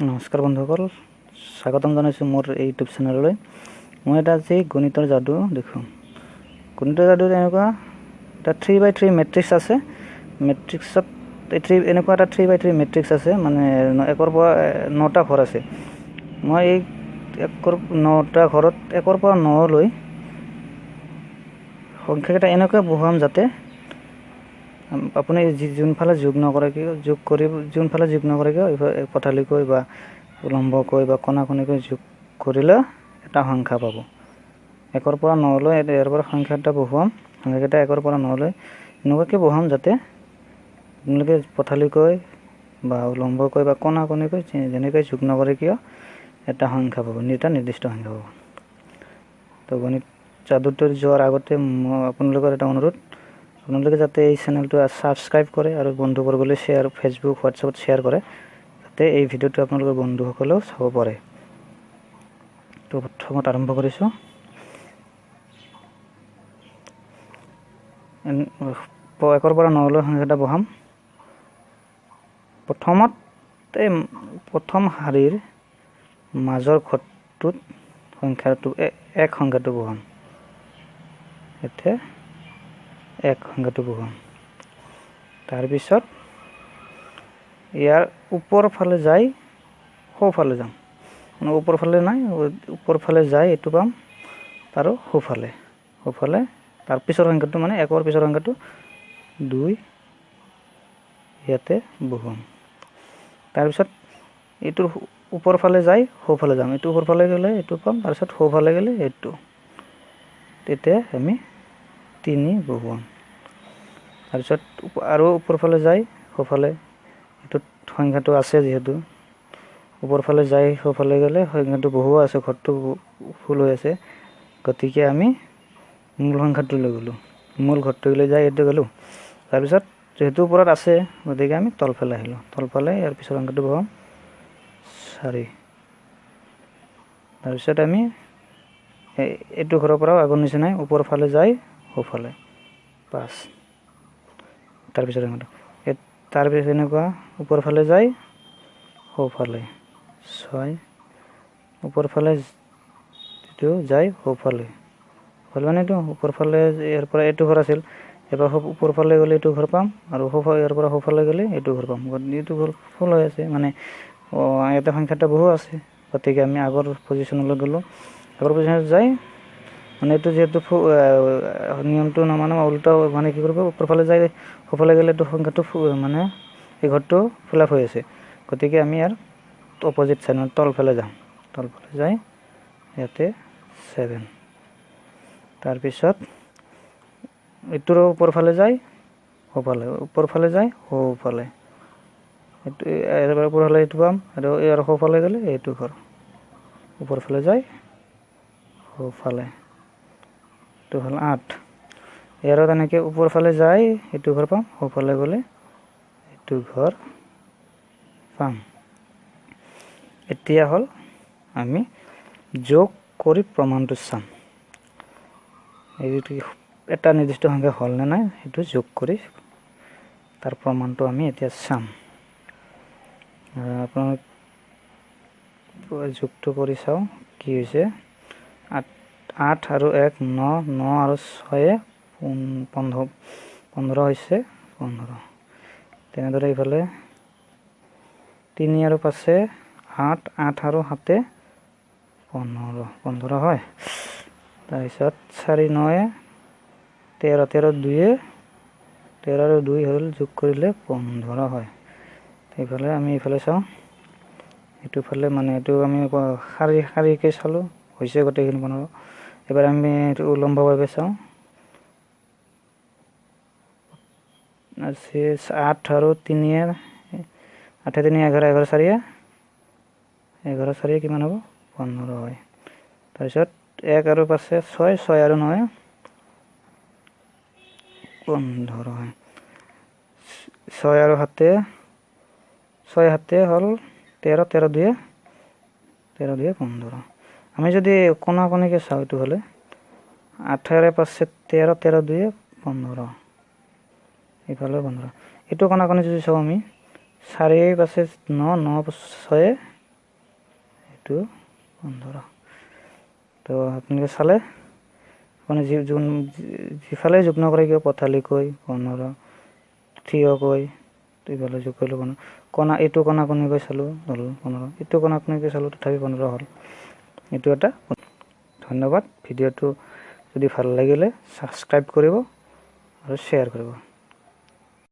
নমস্কাৰ বন্ধুসকল, স্বাগতম জনাইছোঁ মোৰ ইউটিউব চেনেললৈ। মই এটা আজি গণিতৰ যাদু দেখুৱাম। গণিতৰ যাদুত এনেকুৱা এটা 3x3 মেট্ৰিক্স আছে। মেট্ৰিক্সত এনেকুৱা এটা 3x3 মেট্ৰিক্স আছে, মানে 1ৰ পৰা 9টা ঘৰ আছে। মই এই 9টা ঘৰত 1ৰ পৰা 9লৈ সংখ্যাকেইটা এনেকৈ বহুৱাম যাতে আপুনি যোনফালে যোগ নকৰে কিয় যোনফালে যোগ নকৰে কিয় পথালিকৈ বা উলম্বকৈ বা কণাকণিকৈ যোগ কৰিলে এটা সংখ্যা পাব। 1ৰ পৰা 9লৈ ইয়াৰ পৰা সংখ্যাটা বহুৱাম। সংখ্যাকেইটা 1ৰ পৰা 9লৈ এনেকুৱাকৈ বহুৱাম যাতে আপোনালোকে পথালিকৈ বা উলম্বকৈ বা কণাকণিকৈ যেনেকৈ যোগ নকৰে কিয় এটা সংখ্যা পাব, এটা নিৰ্দিষ্ট সংখ্যা পাব। তো গণিত যাদুটোৰ যোৱাৰ আগতে মই আপোনালোকৰ এটা অনুৰোধ, আপোনালোকে যাতে এই চেনেলটো ছাবস্ক্ৰাইব কৰে আৰু বন্ধুবৰ্গলৈ ফেচবুক হোৱাটছএপত শ্বেয়াৰ কৰে, যাতে এই ভিডিঅ'টো আপোনালোকৰ বন্ধুসকলেও চাব পাৰে। তো প্ৰথমত আৰম্ভ কৰিছোঁ। 1ৰ পৰা 9লৈ সংখ্যাটা বহাম। প্ৰথম শাৰীৰ মাজৰ ঘৰটোত সংখ্যাটো বহাম। এতিয়া 1 সংখ্যাটো বহাম। তাৰপিছত ইয়াৰ ওপৰ ফালে যাই সোঁফালে যাম, মানে ওপৰ ফালে নাই, ওপৰ ফালে যাই এইটো পাম আৰু সোঁফালে তাৰ পিছৰ সংখ্যাটো, মানে 1ৰ পিছৰ সংখ্যাটো 2 ইয়াতে বহুৱাম। তাৰপিছত এইটোৰ ওপৰ ফালে যাই সোঁফালে যাম, এইটো ওপৰ ফালে গ'লে এইটো পাম, তাৰপিছত সোঁফালে গ'লে এইটো, তেতিয়া আমি 3 বহুৱাম। তাৰপিছত আৰু ওপৰ ফালে যাই সোঁফালে, এইটোত সংখ্যাটো আছে যিহেতু ওপৰ ফালে যাই সোঁফালে গ'লে সংখ্যাটো বহুৱা আছে, ঘৰটো ফুল হৈ আছে, গতিকে আমি মূল সংখ্যাটো লৈ গ'লোঁ, মূল ঘৰটোলৈ যাই এইটো গ'লোঁ। তাৰপিছত যিহেতু ওপৰত আছে গতিকে আমি তলফালে আহিলোঁ, তলফালে ইয়াৰ পিছৰ সংখ্যাটো বহাম 4। তাৰপিছত আমি এইটো ঘৰৰ পৰাও আগৰ নিচিনাই ওপৰ ফালে যাই সোঁফালে 5। তাৰপিছত তাৰপিছত এনেকুৱা ওপৰ ফালে যাই সোঁফালে 6, ওপৰ ফালে এইটো যাই সোঁফালে মানে এইটো ওপৰ ফালে, ইয়াৰ পৰা এইটো ঘৰ আছিল, এবাৰ ওপৰ ফালে গ'লে এইটো ঘৰ পাম, আৰু ইয়াৰ পৰা সোঁফালে গ'লে এইটো ঘৰ পাম। এইটো ঘৰ ফুল হৈ আছে, মানে ইয়াতে সংখ্যাটা বহু আছে, গতিকে আমি আগৰ পজিশ্যনলৈ গ'লোঁ। আগৰ পজিশ্যনত যাই, মানে এইটো যিহেতু নিয়মটো নামানো, উল্টা মানে কি কৰিব, ওপৰ ফালে যাই সোঁফালে গ'লে এইটো সংখ্যাটো মানে এই ঘৰটো ফিল আপ হৈ আছে, গতিকে আমি ইয়াৰ অপজিট চাইড মানে তলফালে যাম, তলফালে যাই ইয়াতে 7। তাৰপিছত এইটোৰ ওপৰ ফালে যায় সোঁফালে, ওপৰ ফালে যায় সোঁফালে, এইটো ইয়াৰ ওপৰ ফালে এইটো পাম, আৰু ইয়াৰ সোঁফালে গ'লে এইটো ঘৰ, ওপৰ ফালে যায় সোঁফালে, এইটো হ'ল 8। ইয়াৰো তেনেকৈ ওপৰ ফালে যায় এইটো ঘৰ পাম, সোঁফালে গ'লে এইটো ঘৰ পাম। এতিয়া হ'ল আমি যোগ কৰি প্ৰমাণটো চাম, এইটো এটা নিৰ্দিষ্ট সংখ্যা হ'ল নে নাই সেইটো যোগ কৰি তাৰ প্ৰমাণটো আমি এতিয়া চাম। আপোনালোক যোগটো কৰি চাওঁ কি হৈছে। 8 আৰু 1 9, 9 আৰু 6 15 হৈছে 15। তেনেদৰে ইফালে 3 আৰু 5 8, 8 আৰু 7 15 হয়। তাৰপিছত 4 9 13, 13 2 13 আৰু 2 হ'ল যোগ কৰিলে 15 হয়। এইফালে আমি এইফালে চাওঁ, এইটো ফালে মানে এইটো আমি শাৰীকৈ চালোঁ, হৈছে গোটেইখিনি 15। এবাৰ আমি এইটো উলম্বভাৱে চাওঁ, 8 আৰু 3 8 3 11, 11 4 11 4 কিমান হ'ব 15 হয়। তাৰপিছত 1 আৰু 5 6, 6 আৰু 9 15 হয়। 6 আৰু 7 6 7 হ'ল 13, 13 2 15। আমি যদি কণাকণিকৈ চাওঁ, এইটো হ'লে 8 5 13, 13 2 15, এইফালে 15। এইটো কণাকণি যদি চাওঁ আমি 4 5 9, 9 6 এইটো 15 তো আপোনালোকে চালে মানে যিফালে যোগ নকৰে কিয় পথালিকৈ 15 থিয়কৈ এইফালে যোগ কৰিলোঁ 15 কণা এইটো কণা কণিকৈ চালোঁ হ'ল 15 এইটো কণা কণিকৈ চালোঁ তথাপি 15 হ'ল এইটো এটা ধন্যবাদ ভিডিঅ'টো যদি ভাল লাগিলে ছাবস্ক্ৰাইব কৰিব আৰু শ্বেয়াৰ কৰিব